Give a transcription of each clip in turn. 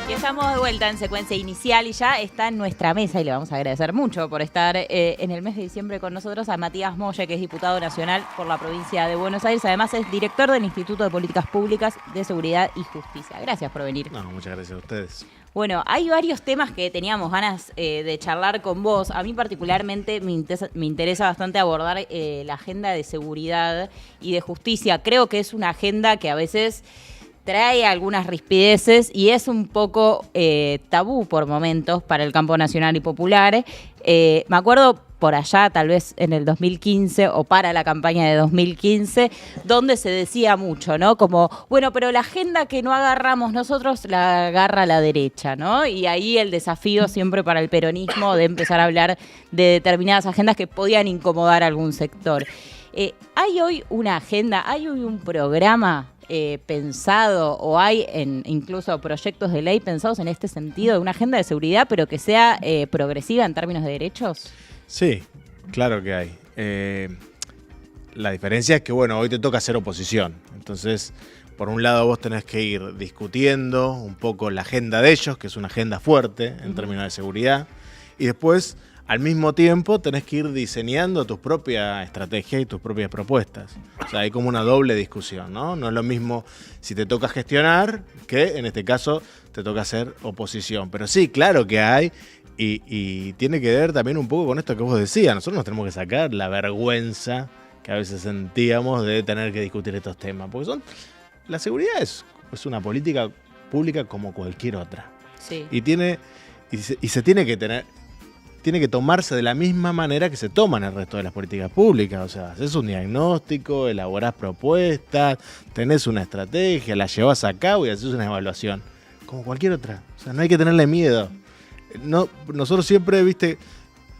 Y estamos de vuelta en secuencia inicial y ya está en nuestra mesa y le vamos a agradecer mucho por estar en el mes de diciembre con nosotros a Matías Molle, que es diputado nacional por la provincia de Buenos Aires. Además es director del Instituto de Políticas Públicas de Seguridad y Justicia. Gracias por venir. No, muchas gracias a ustedes. Bueno, hay varios temas que teníamos ganas de charlar con vos. A mí particularmente me interesa bastante abordar la agenda de seguridad y de justicia. Creo que es una agenda que a veces trae algunas rispideces y es un poco tabú por momentos para el campo nacional y popular. Me acuerdo por allá, tal vez en el 2015 o para la campaña de 2015, donde se decía mucho, ¿no? Como, bueno, pero la agenda que no agarramos nosotros la agarra la derecha, ¿no? Y ahí el desafío siempre para el peronismo de empezar a hablar de determinadas agendas que podían incomodar a algún sector. ¿Hay hoy una agenda, hay hoy un programa pensado o hay incluso proyectos de ley pensados en este sentido de una agenda de seguridad, pero que sea progresiva en términos de derechos? Sí, claro que hay. La diferencia es que, bueno, hoy te toca hacer oposición. Entonces, por un lado vos tenés que ir discutiendo un poco la agenda de ellos, que es una agenda fuerte en términos de seguridad, y después, al mismo tiempo, tenés que ir diseñando tu propia estrategia y tus propias propuestas. O sea, hay como una doble discusión, ¿no? No es lo mismo si te toca gestionar que, en este caso, te toca hacer oposición. Pero sí, claro que hay. Y tiene que ver también un poco con esto que vos decías. Nosotros nos tenemos que sacar la vergüenza que a veces sentíamos de tener que discutir estos temas. Porque la seguridad es una política pública como cualquier otra. Sí. Y se tiene que tomarse de la misma manera que se toman el resto de las políticas públicas. O sea, haces un diagnóstico, elaborás propuestas, tenés una estrategia, la llevas a cabo y haces una evaluación. Como cualquier otra. O sea, no hay que tenerle miedo. No, nosotros siempre,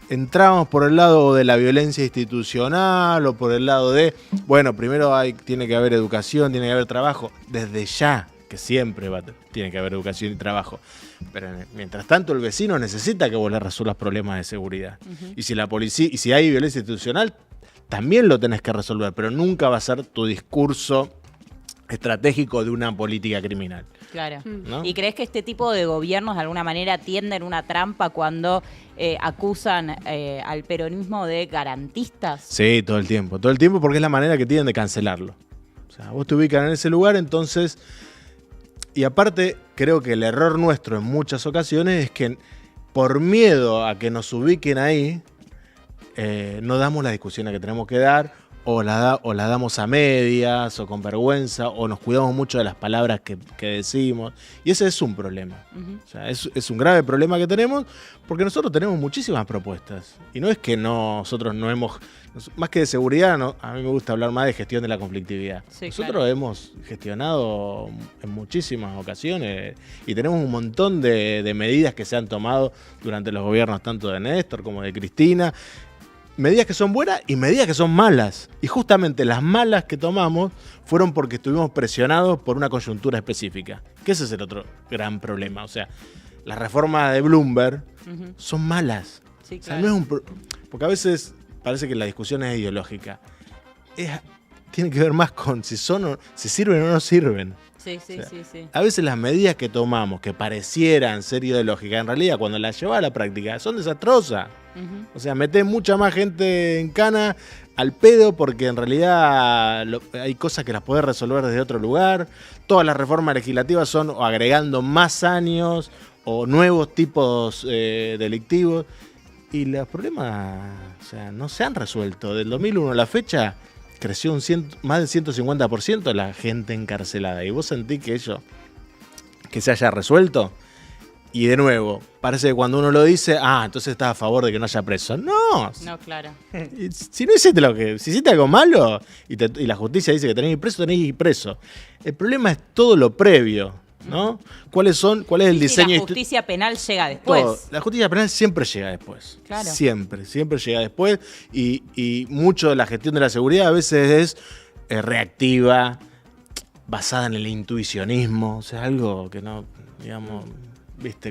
entramos por el lado de la violencia institucional o por el lado de, bueno, primero tiene que haber educación, tiene que haber trabajo, desde ya, que siempre tiene que haber educación y trabajo. Pero mientras tanto el vecino necesita que vos le resuelvas problemas de seguridad. Y si la policía, y si hay violencia institucional, también lo tenés que resolver, pero nunca va a ser tu discurso estratégico de una política criminal. Claro. ¿No? ¿Y crees que este tipo de gobiernos de alguna manera tienden una trampa cuando acusan al peronismo de garantistas? Sí, todo el tiempo, porque es la manera que tienen de cancelarlo. O sea, vos te ubican en ese lugar, entonces... Y aparte, creo que el error nuestro en muchas ocasiones es que por miedo a que nos ubiquen ahí, no damos las discusiones que tenemos que dar, o las damos a medias, o con vergüenza, o nos cuidamos mucho de las palabras que decimos. Y ese es un problema. O sea, es un grave problema que tenemos, porque nosotros tenemos muchísimas propuestas. Y no es que nosotros no hemos... Más que de seguridad, a mí me gusta hablar más de gestión de la conflictividad. Sí, nosotros hemos gestionado en muchísimas ocasiones y tenemos un montón de medidas que se han tomado durante los gobiernos tanto de Néstor como de Cristina. Medidas que son buenas y medidas que son malas. Y justamente las malas que tomamos fueron porque estuvimos presionados por una coyuntura específica. Que ese es el otro gran problema. O sea, las reformas de Bloomberg son malas. Sí, claro. O sea, no es porque a veces parece que la discusión es ideológica. Tiene que ver más con si sirven o no sirven. Sí, sí, o sea, sí. A veces las medidas que tomamos que parecieran ser ideológicas, en realidad cuando las llevas a la práctica son desastrosas. O sea, metés mucha más gente en cana al pedo porque en realidad hay cosas que las podés resolver desde otro lugar. Todas las reformas legislativas son o agregando más años o nuevos tipos delictivos. Y los problemas, o sea, no se han resuelto. Del 2001 a la fecha creció más del 150% la gente encarcelada. Y vos sentís que que se haya resuelto. Y de nuevo, parece que cuando uno lo dice, entonces estás a favor de que no haya preso. No, claro. Si no hiciste si hiciste algo malo y la justicia dice que tenés que ir preso, tenés que ir preso. El problema es todo lo previo, ¿no? ¿Cuál es el diseño? La justicia penal llega después. La justicia penal siempre llega después. Claro. Siempre llega después. Y mucho de la gestión de la seguridad a veces es reactiva, basada en el intuicionismo. O sea, algo que no, digamos...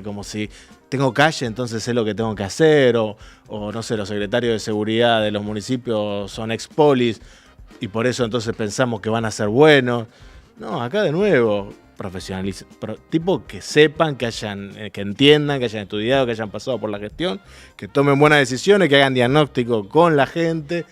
como si tengo calle, entonces sé lo que tengo que hacer, o no sé, los secretarios de seguridad de los municipios son ex-polis y por eso entonces pensamos que van a ser buenos. No, acá de nuevo, tipo que sepan, que entiendan, que hayan estudiado, que hayan pasado por la gestión, que tomen buenas decisiones, que hagan diagnóstico con la gente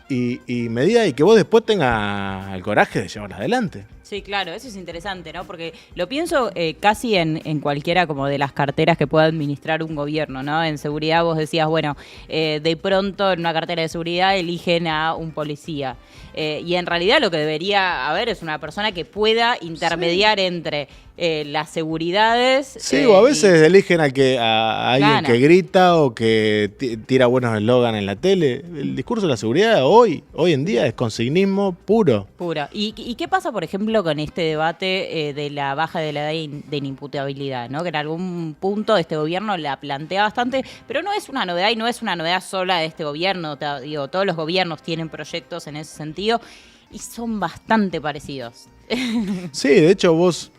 y medida y que vos después tengas el coraje de llevarla adelante. Sí, claro, eso es interesante, ¿no? Porque lo pienso casi en cualquiera como de las carteras que pueda administrar un gobierno, ¿no? En seguridad vos decías, bueno, de pronto en una cartera de seguridad eligen a un policía. Y en realidad lo que debería haber es una persona que pueda intermediar entre las seguridades. Sí, o a veces eligen a alguien que grita o que tira buenos eslogans en la tele. El discurso de la seguridad hoy en día es consignismo puro. Puro. ¿Y qué pasa, por ejemplo, con este debate de la baja de la edad de inimputabilidad, ¿no? Que en algún punto este gobierno la plantea bastante, pero no es una novedad y no es una novedad sola de este gobierno. Digo, todos los gobiernos tienen proyectos en ese sentido y son bastante parecidos. Sí, de hecho vos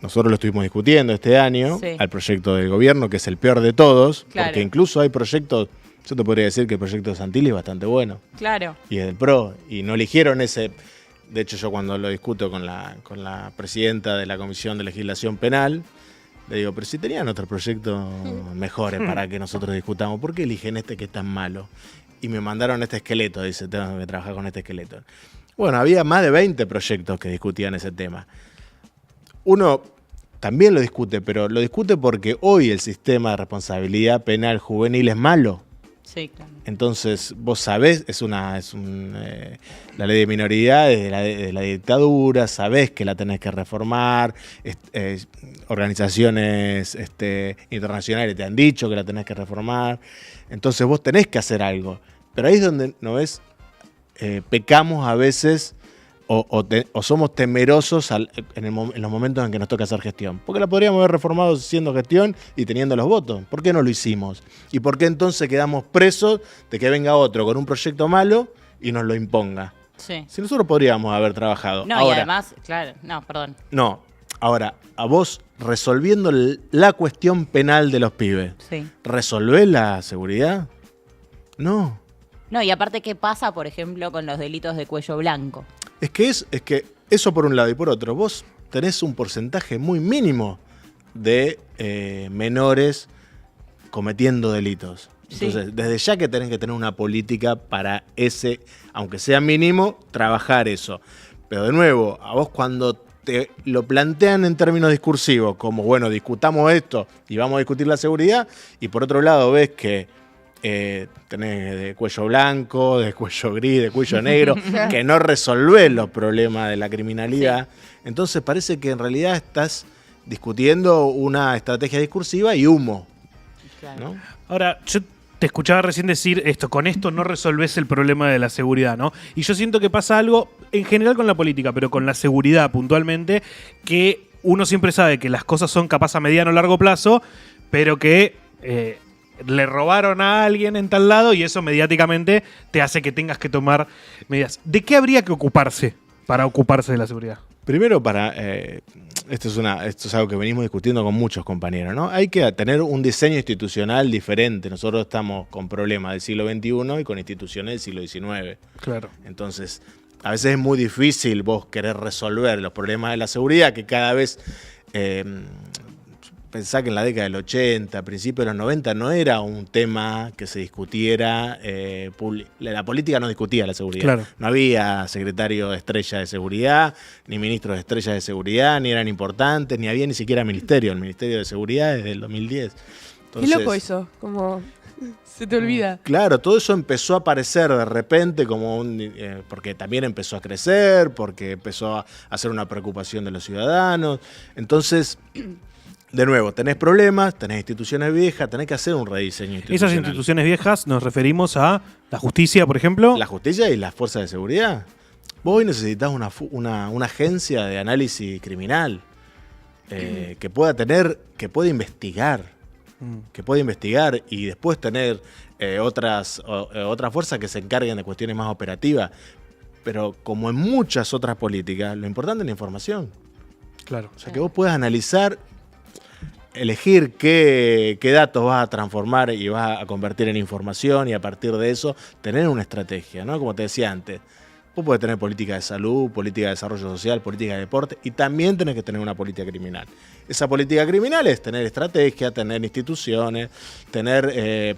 nosotros lo estuvimos discutiendo este año, sí, al proyecto del gobierno, que es el peor de todos, claro, porque incluso hay proyectos, yo te podría decir que el proyecto de Santilli es bastante bueno. Claro. Y es del PRO, y no eligieron ese. De hecho, yo cuando lo discuto con la presidenta de la Comisión de Legislación Penal, le digo, pero si tenían otros proyectos mejores para que nosotros discutamos, ¿por qué eligen este que es tan malo? Y me mandaron este esqueleto, dice, tengo que trabajar con este esqueleto. Bueno, había más de 20 proyectos que discutían ese tema. Uno también lo discute, pero lo discute porque hoy el sistema de responsabilidad penal juvenil es malo. Sí, claro. Entonces, vos sabés, la ley de minoridades de la dictadura, sabés que la tenés que reformar, organizaciones internacionales te han dicho que la tenés que reformar, entonces vos tenés que hacer algo. Pero ahí es donde, ¿no ves? Pecamos a veces o somos temerosos en los momentos en que nos toca hacer gestión. Porque la podríamos haber reformado siendo gestión y teniendo los votos. ¿Por qué no lo hicimos? ¿Y por qué entonces quedamos presos de que venga otro con un proyecto malo y nos lo imponga? Sí. Si nosotros podríamos haber trabajado. No, ahora, y además, claro, no, perdón. No, ahora, a vos resolviendo la cuestión penal de los pibes, sí, ¿resolvés la seguridad? No. No, y aparte, ¿qué pasa, por ejemplo, con los delitos de cuello blanco? Es que eso por un lado y por otro, vos tenés un porcentaje muy mínimo de menores cometiendo delitos. Entonces, sí, desde ya que tenés que tener una política para ese, aunque sea mínimo, trabajar eso. Pero de nuevo, a vos cuando te lo plantean en términos discursivos, como bueno, discutamos esto y vamos a discutir la seguridad, y por otro lado ves que tenés de cuello blanco, de cuello gris, de cuello negro, que no resolvés los problemas de la criminalidad. Sí. Entonces parece que en realidad estás discutiendo una estrategia discursiva y humo. Claro. ¿No? Ahora, yo te escuchaba recién decir esto, con esto no resolvés el problema de la seguridad, ¿no? Y yo siento que pasa algo, en general con la política, pero con la seguridad puntualmente, que uno siempre sabe que las cosas son capaz a mediano o largo plazo, pero que le robaron a alguien en tal lado y eso mediáticamente te hace que tengas que tomar medidas. ¿De qué habría que ocuparse para ocuparse de la seguridad? Primero, esto es algo que venimos discutiendo con muchos compañeros, ¿no? Hay que tener un diseño institucional diferente. Nosotros estamos con problemas del siglo XXI y con instituciones del siglo XIX. Claro. Entonces, a veces es muy difícil vos querer resolver los problemas de la seguridad que cada vez... Pensá que en la década del 80, a principios de los 90, no era un tema que se discutiera, la política no discutía la seguridad. Claro. No había secretario de estrella de seguridad, ni ministros de estrella de seguridad, ni eran importantes, ni había ni siquiera ministerio. El Ministerio de Seguridad desde el 2010. Entonces, qué loco eso, como se te olvida. Claro, todo eso empezó a aparecer de repente como porque también empezó a crecer, porque empezó a ser una preocupación de los ciudadanos. Entonces... De nuevo, tenés problemas, tenés instituciones viejas, tenés que hacer un rediseño institucional. Esas instituciones viejas nos referimos a la justicia, por ejemplo. La justicia y las fuerzas de seguridad. Vos hoy necesitas una agencia de análisis criminal que pueda investigar. Que pueda investigar y después tener otras fuerzas que se encarguen de cuestiones más operativas. Pero como en muchas otras políticas, lo importante es la información. Claro. O sea, que vos puedas analizar, elegir qué datos vas a transformar y vas a convertir en información y a partir de eso tener una estrategia, ¿no? Como te decía antes, Vos podés tener política de salud, política de desarrollo social, política de deporte y también tenés que tener una política criminal. Esa política criminal es tener estrategia, tener instituciones, tener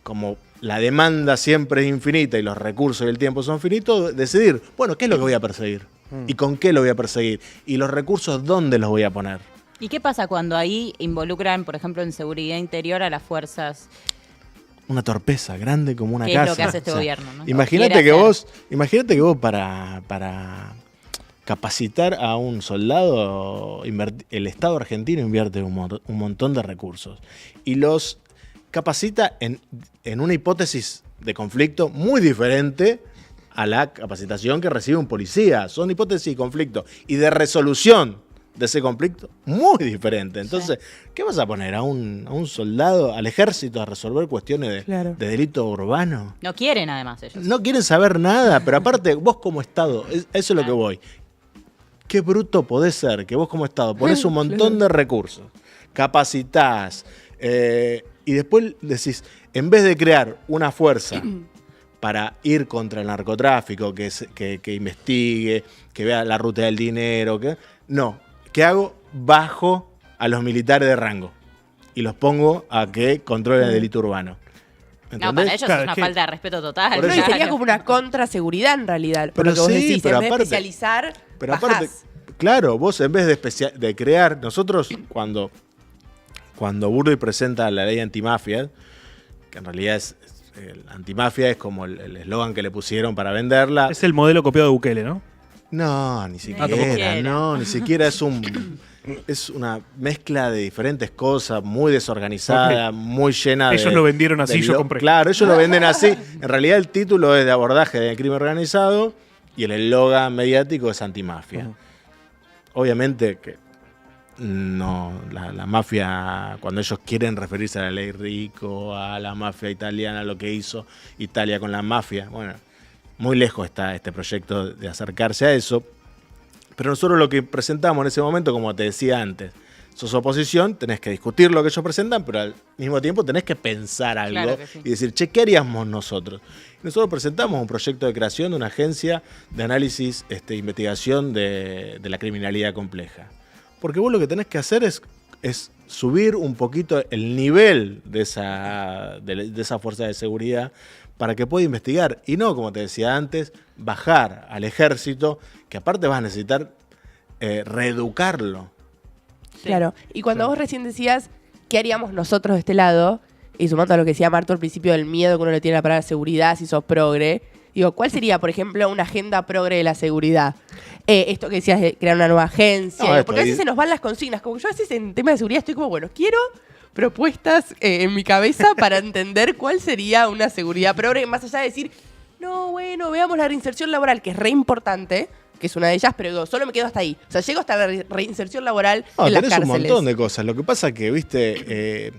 como la demanda siempre es infinita y los recursos y el tiempo son finitos, decidir, bueno, ¿qué es lo que voy a perseguir? ¿Y con qué lo voy a perseguir? ¿Y los recursos dónde los voy a poner? ¿Y qué pasa cuando ahí involucran, por ejemplo, en seguridad interior a las fuerzas? Una torpeza grande como una ¿Qué casa. es lo que hace este gobierno, ¿no? Imagínate que vos para capacitar a un soldado, el Estado argentino invierte un montón de recursos y los capacita en una hipótesis de conflicto muy diferente a la capacitación que recibe un policía. Son hipótesis de conflicto y de resolución de ese conflicto muy diferente. Entonces, ¿qué vas a poner? ¿A un soldado, al ejército, a resolver cuestiones de delito urbano? No quieren, además, ellos. No quieren saber nada, pero aparte, vos como Estado, eso es lo que voy. Qué bruto podés ser que vos como Estado ponés un montón de recursos, capacitás, y después decís, en vez de crear una fuerza para ir contra el narcotráfico, que investigue, que vea la ruta del dinero, ¿qué hago? Bajo a los militares de rango y los pongo a que controlen el delito urbano. ¿Entendés? No, para ellos es una falta de respeto total. Por No, eso- y sería como una contraseguridad en realidad. Por Pero lo que vos sí, decís, pero en vez de aparte- especializar, Pero bajás. aparte, claro, vos en vez de crear, nosotros cuando Burley presenta la ley antimafia, que en realidad el antimafia es como el eslogan que le pusieron para venderla. Es el modelo copiado de Bukele, ¿no? No, ni tampoco. siquiera, ni siquiera es una mezcla de diferentes cosas, muy desorganizada, muy llena de... Ellos lo vendieron así, de yo compré. Claro, ellos lo venden así. En realidad el título es de abordaje del crimen organizado y el eslogan mediático es antimafia. Obviamente que no, la mafia, cuando ellos quieren referirse a la ley Rico, a la mafia italiana, lo que hizo Italia con la mafia, bueno, muy lejos está este proyecto de acercarse a eso. Pero nosotros lo que presentamos en ese momento, como te decía antes, sos oposición, tenés que discutir lo que ellos presentan, pero al mismo tiempo tenés que pensar algo Claro que sí. y decir, che, ¿qué haríamos nosotros? Y nosotros presentamos un proyecto de creación de una agencia de análisis e investigación de la criminalidad compleja. Porque vos lo que tenés que hacer es subir un poquito el nivel de esa fuerza de seguridad para que pueda investigar. Y no, como te decía antes, bajar al ejército, que aparte vas a necesitar reeducarlo. Sí. Claro. Y cuando vos recién decías, ¿qué haríamos nosotros de este lado? Y sumando a lo que decía Marto al principio del miedo que uno le tiene a la palabra seguridad, si sos progre. Digo, ¿cuál sería, por ejemplo, una agenda progre de la seguridad? Esto que decías de crear una nueva agencia. No, Digo, esto porque a veces ahí- se nos van las consignas. Como que yo a veces en tema de seguridad estoy como, bueno, quiero propuestas en mi cabeza para entender cuál sería una seguridad progre, más allá de decir, no, bueno, veamos la reinserción laboral, que es re importante, que es una de ellas, pero digo, solo me quedo hasta ahí. O sea, llego hasta la reinserción laboral No, en las tenés un cárceles. montón de cosas. Lo que pasa es que, viste,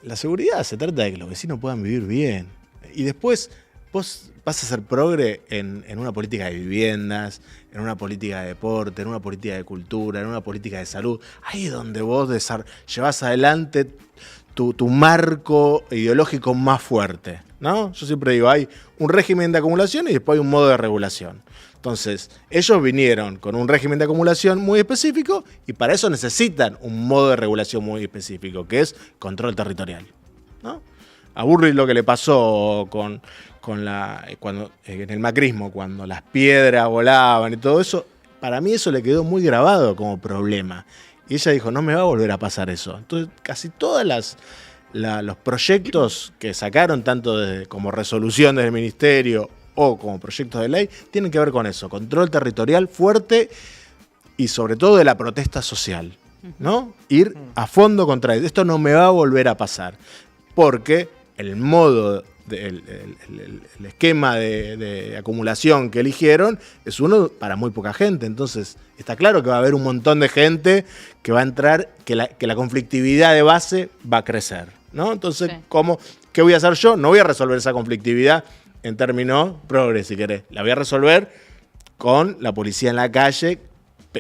la seguridad se trata de que los vecinos puedan vivir bien. Y después vos vas a ser progre en una política de viviendas, en una política de deporte, en una política de cultura, en una política de salud. Ahí es donde vos llevás adelante tu marco ideológico más fuerte, ¿no? Yo siempre digo, hay un régimen de acumulación y después hay un modo de regulación. Entonces, ellos vinieron con un régimen de acumulación muy específico y para eso necesitan un modo de regulación muy específico, que es control territorial, ¿no? A Burley lo que le pasó en el macrismo, cuando las piedras volaban y todo eso, para mí eso le quedó muy grabado como problema. Y ella dijo, no me va a volver a pasar eso. Entonces, casi todos los proyectos que sacaron, tanto como resolución desde el ministerio o como proyectos de ley, tienen que ver con eso, control territorial fuerte y sobre todo de la protesta social, ¿no? Ir a fondo contra esto. Esto no me va a volver a pasar, porque el modo, el esquema de acumulación que eligieron es uno para muy poca gente. Entonces, está claro que va a haber un montón de gente que va a entrar, que la conflictividad de base va a crecer, ¿no? Entonces, Sí. ¿qué voy a hacer yo? No voy a resolver esa conflictividad en términos progres, si querés. La voy a resolver con la policía en la calle.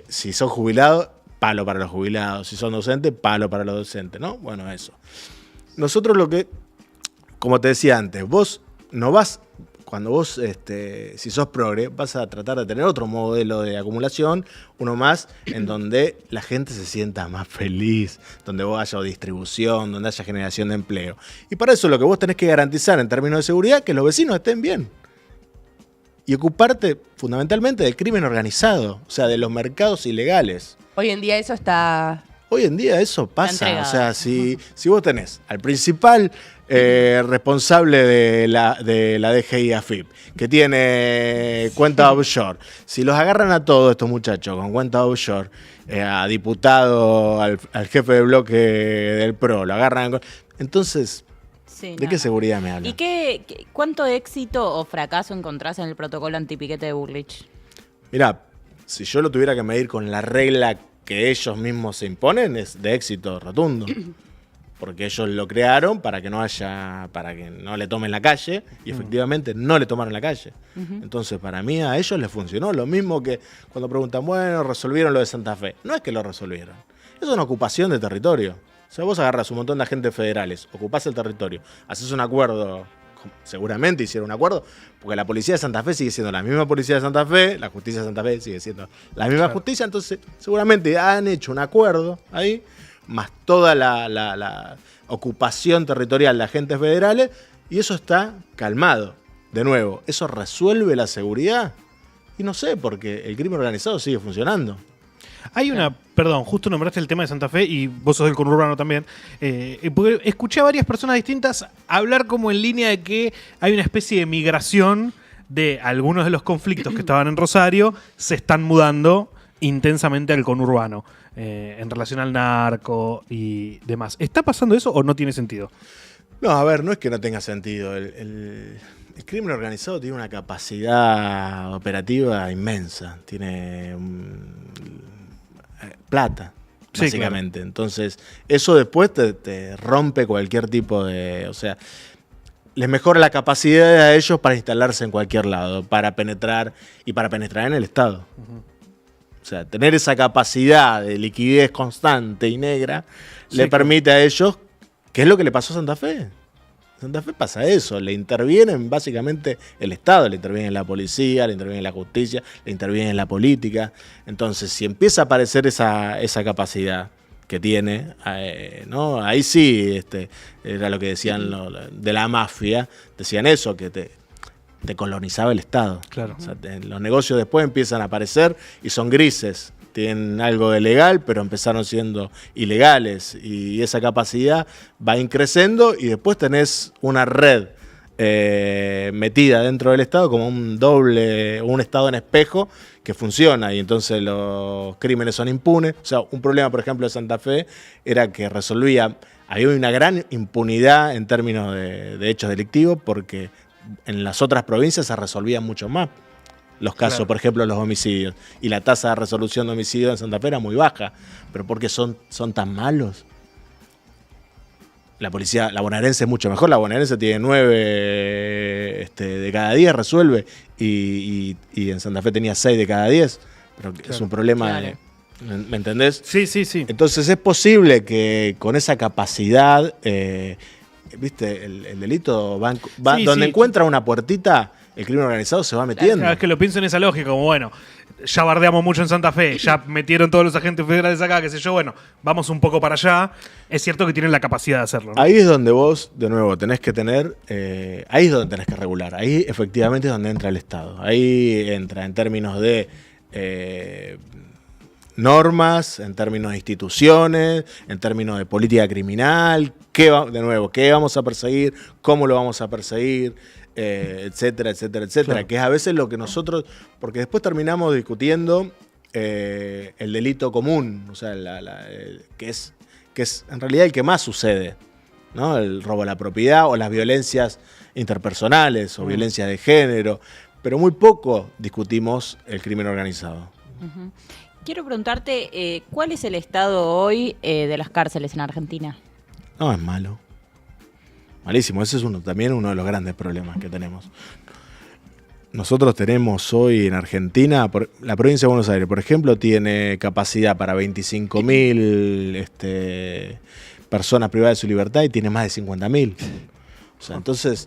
Si son jubilados, palo para los jubilados. Si son docentes, palo para los docentes, ¿no? Bueno, eso. Nosotros como te decía antes, vos no vas, cuando vos, si sos progre, vas a tratar de tener otro modelo de acumulación, uno más, en donde la gente se sienta más feliz, donde vos haya distribución, donde haya generación de empleo. Y para eso lo que vos tenés que garantizar en términos de seguridad, que los vecinos estén bien. Y ocuparte fundamentalmente del crimen organizado, o sea, de los mercados ilegales. Hoy en día eso está... Hoy en día eso pasa, entregado. o sea, si vos tenés al principal responsable de la DGI AFIP, que tiene cuenta offshore, si los agarran a todos estos muchachos con cuenta offshore, a diputado, al jefe de bloque del PRO, lo agarran, entonces, Sí, ¿de qué nada. seguridad me hablan? ¿Y cuánto éxito o fracaso encontrás en el protocolo antipiquete de Bullrich? Mirá, si yo lo tuviera que medir con la regla que ellos mismos se imponen, es de éxito rotundo. Porque ellos lo crearon para que no le tomen la calle, y efectivamente no le tomaron la calle. Entonces, para mí, a ellos les funcionó. Lo mismo que cuando preguntan, bueno, resolvieron lo de Santa Fe. No es que lo resolvieron. Es una ocupación de territorio. O sea, vos agarras un montón de agentes federales, ocupás el territorio, haces un acuerdo, seguramente hicieron un acuerdo, porque la policía de Santa Fe sigue siendo la misma policía de Santa Fe, la justicia de Santa Fe sigue siendo la misma justicia, entonces seguramente han hecho un acuerdo ahí, más toda la ocupación territorial de agentes federales, y eso está calmado. De nuevo, ¿eso resuelve la seguridad? Y no sé, porque el crimen organizado sigue funcionando. Hay una, perdón, justo nombraste el tema de Santa Fe y vos sos del conurbano también. Porque escuché a varias personas distintas hablar como en línea de que hay una especie de migración de algunos de los conflictos que estaban en Rosario, se están mudando intensamente al conurbano, en relación al narco y demás. ¿Está pasando eso o no tiene sentido? No, a ver, no es que no tenga sentido. El crimen organizado tiene una capacidad operativa inmensa. Tiene plata, Sí, básicamente. Claro. Entonces, eso después te rompe cualquier tipo de... O sea, les mejora la capacidad a ellos para instalarse en cualquier lado, para penetrar en el Estado. O sea, tener esa capacidad de liquidez constante y negra le permite a ellos, ¿qué es lo que le pasó a Santa Fe? Santa Fe pasa eso, le intervienen básicamente el Estado, le interviene la policía, le interviene la justicia, le interviene la política. Entonces, si empieza a aparecer esa capacidad que tiene, ¿no? Ahí sí, era lo que decían de la mafia, decían eso, que te colonizaba el Estado. Claro. O sea, los negocios después empiezan a aparecer y son grises. Tienen algo de legal, pero empezaron siendo ilegales. Y esa capacidad va increciendo y después tenés una red metida dentro del Estado como un Estado en espejo que funciona y entonces los crímenes son impunes. O sea, un problema, por ejemplo, de Santa Fe era que había una gran impunidad en términos de hechos delictivos porque en las otras provincias se resolvían mucho más los casos, claro. Por ejemplo, los homicidios. Y la tasa de resolución de homicidios en Santa Fe era muy baja. ¿Pero por qué son tan malos? La policía, la bonaerense es mucho mejor. La bonaerense tiene 9 de cada 10 resuelve. Y en Santa Fe tenía 6 de cada 10. Pero claro, es un problema claro. ¿Me entendés? Sí. Entonces es posible que con esa capacidad, ¿viste? El delito va donde encuentra una puertita. El crimen organizado se va metiendo. Claro, es que lo pienso en esa lógica, como bueno, ya bardeamos mucho en Santa Fe, ya metieron todos los agentes federales acá, qué sé yo, bueno, vamos un poco para allá. Es cierto que tienen la capacidad de hacerlo, ¿no? Ahí es donde vos, de nuevo, tenés que tener, ahí es donde tenés que regular, ahí efectivamente es donde entra el Estado. Ahí entra en términos de normas, en términos de instituciones, en términos de política criminal, qué vamos a perseguir, cómo lo vamos a perseguir, etcétera. Claro. Que es a veces lo que nosotros, porque después terminamos discutiendo el delito común, o sea, que es en realidad el que más sucede, ¿no? El robo a la propiedad o las violencias interpersonales o violencias de género, pero muy poco discutimos el crimen organizado. Uh-huh. Quiero preguntarte, ¿cuál es el estado hoy de las cárceles en Argentina? No, es malo. Malísimo, ese es también uno de los grandes problemas que tenemos. Nosotros tenemos hoy en Argentina, la provincia de Buenos Aires, por ejemplo, tiene capacidad para 25.000 personas privadas de su libertad y tiene más de 50.000. O sea, entonces,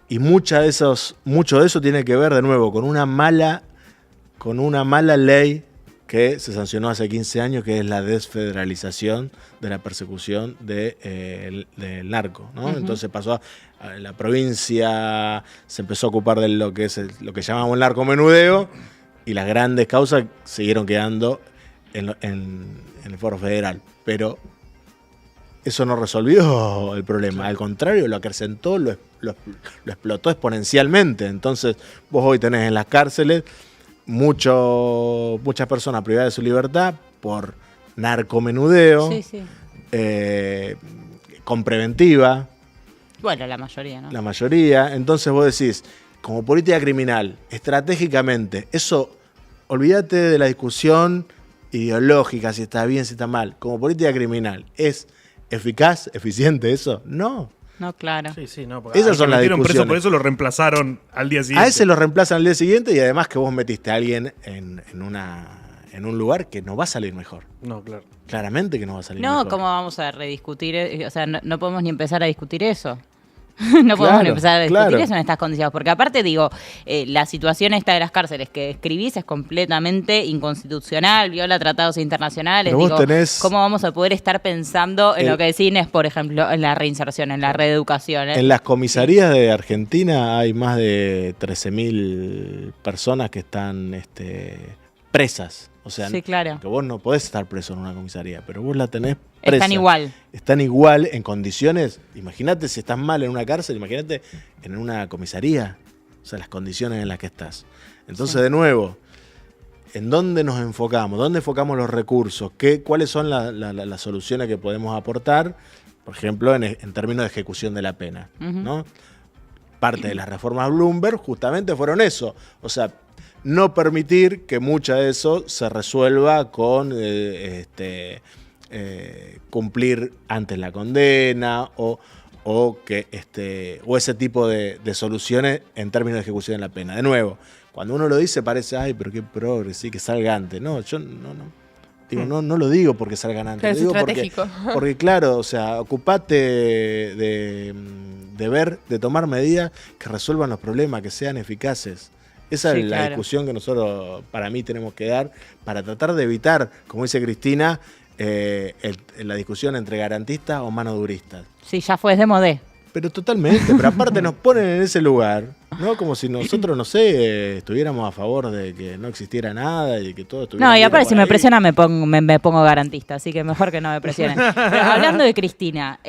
Y mucho de eso tiene que ver, de nuevo, con una mala ley que se sancionó hace 15 años, que es la desfederalización de la persecución del narco, ¿no? Ujú. Entonces pasó a la provincia, se empezó a ocupar de lo que llamamos el narcomenudeo, y las grandes causas siguieron quedando en el foro federal. Pero eso no resolvió el problema, al contrario, lo acrecentó, lo explotó exponencialmente. Entonces vos hoy tenés en las cárceles muchas personas privadas de su libertad por narcomenudeo, Sí, sí. con preventiva, Bueno, la mayoría, ¿no? la mayoría. Entonces vos decís, como política criminal, estratégicamente, eso, olvídate de la discusión ideológica, si está bien, si está mal. Como política criminal, ¿es eficaz, eficiente eso? No. No, claro. Sí, no, porque Esas al son que las metieron preso, discusiones. por eso lo reemplazaron al día siguiente. A ese lo reemplazan al día siguiente, y además que vos metiste a alguien en un lugar que no va a salir mejor. No, claro. Claramente que no va a salir No, mejor. ¿cómo vamos a rediscutir? O sea, no podemos ni empezar a discutir eso. No podemos ni empezar a discutir claro. eso en estas condiciones. Porque aparte, digo, la situación esta de las cárceles que describís es completamente inconstitucional, viola tratados internacionales. Pero vos Digo, tenés- ¿cómo vamos a poder estar pensando en lo que decís, por ejemplo, en la reinserción, en la reeducación? En las comisarías de Argentina hay más de 13.000 personas que están presas. O sea, Sí, claro. que vos no podés estar preso en una comisaría, pero vos la tenés presa. Están igual. Están igual en condiciones. Imagínate si estás mal en una cárcel, imagínate en una comisaría. O sea, las condiciones en las que estás. Entonces, Sí. de nuevo, ¿en dónde nos enfocamos? ¿Dónde enfocamos los recursos? ¿Cuáles son las soluciones que podemos aportar? Por ejemplo, en términos de ejecución de la pena, Ujú. ¿no? Parte de las reformas Bloomberg justamente fueron eso. O sea, no permitir que mucha de eso se resuelva con cumplir antes la condena o ese tipo de soluciones en términos de ejecución de la pena. De nuevo, cuando uno lo dice parece, ay, pero qué progre, sí, que salga antes. No, yo no. Digo, no lo digo porque salgan antes. Claro, Lo es digo estratégico. porque, claro, o sea, ocupate de tomar medidas que resuelvan los problemas, que sean eficaces. Esa Sí, es la claro. discusión que nosotros, para mí, tenemos que dar para tratar de evitar, como dice Cristina, la discusión entre garantistas o manoduristas. Sí, ya fue, es de modé. Pero totalmente, pero aparte nos ponen en ese lugar, ¿no? Como si nosotros, no sé, estuviéramos a favor de que no existiera nada y que todo estuviera No, y bien aparte por si me ahí. presiona me pongo garantista, así que mejor que no me presionen. Pero hablando de Cristina,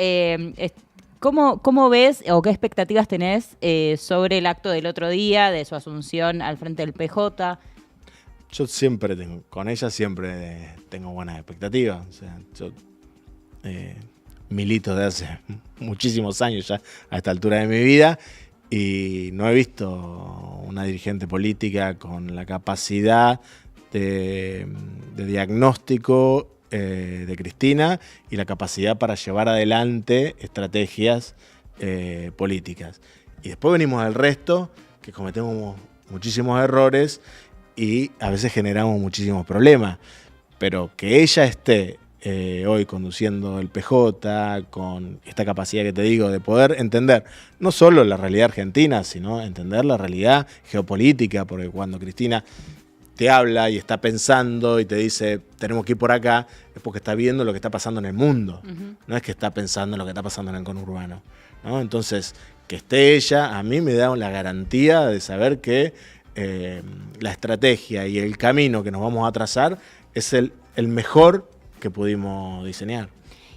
¿cómo ves o qué expectativas tenés sobre el acto del otro día, de su asunción al frente del PJ? Yo siempre con ella siempre tengo buenas expectativas. O sea, yo milito de hace muchísimos años ya a esta altura de mi vida y no he visto una dirigente política con la capacidad de diagnóstico de Cristina y la capacidad para llevar adelante estrategias políticas. Y después venimos al resto, que cometemos muchísimos errores y a veces generamos muchísimos problemas. Pero que ella esté hoy conduciendo el PJ con esta capacidad que te digo de poder entender no solo la realidad argentina, sino entender la realidad geopolítica, porque cuando Cristina te habla y está pensando y te dice tenemos que ir por acá, es porque está viendo lo que está pasando en el mundo. No es que está pensando en lo que está pasando en el conurbano, ¿no? Entonces, que esté ella, a mí me da la garantía de saber que la estrategia y el camino que nos vamos a trazar es el mejor que pudimos diseñar.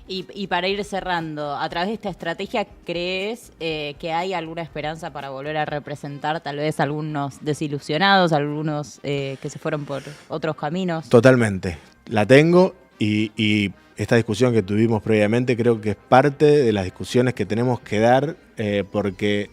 Y para ir cerrando, a través de esta estrategia, ¿crees que hay alguna esperanza para volver a representar tal vez algunos desilusionados, algunos que se fueron por otros caminos? Totalmente. La tengo y esta discusión que tuvimos previamente creo que es parte de las discusiones que tenemos que dar porque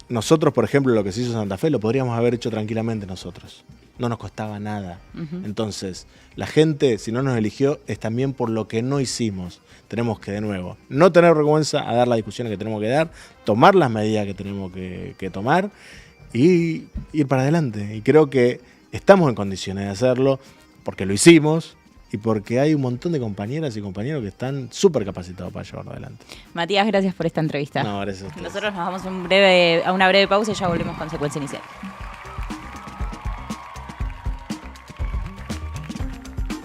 nosotros, por ejemplo, lo que se hizo en Santa Fe lo podríamos haber hecho tranquilamente nosotros. No nos costaba nada. Entonces, la gente, si no nos eligió, es también por lo que no hicimos. Tenemos que, de nuevo, no tener vergüenza a dar las discusiones que tenemos que dar, tomar las medidas que tenemos que tomar y ir para adelante. Y creo que estamos en condiciones de hacerlo porque lo hicimos y porque hay un montón de compañeras y compañeros que están súper capacitados para llevarlo adelante. Matías, gracias por esta entrevista. No, gracias a ustedes. Nosotros nos vamos a una breve pausa y ya volvemos con Secuencia Inicial.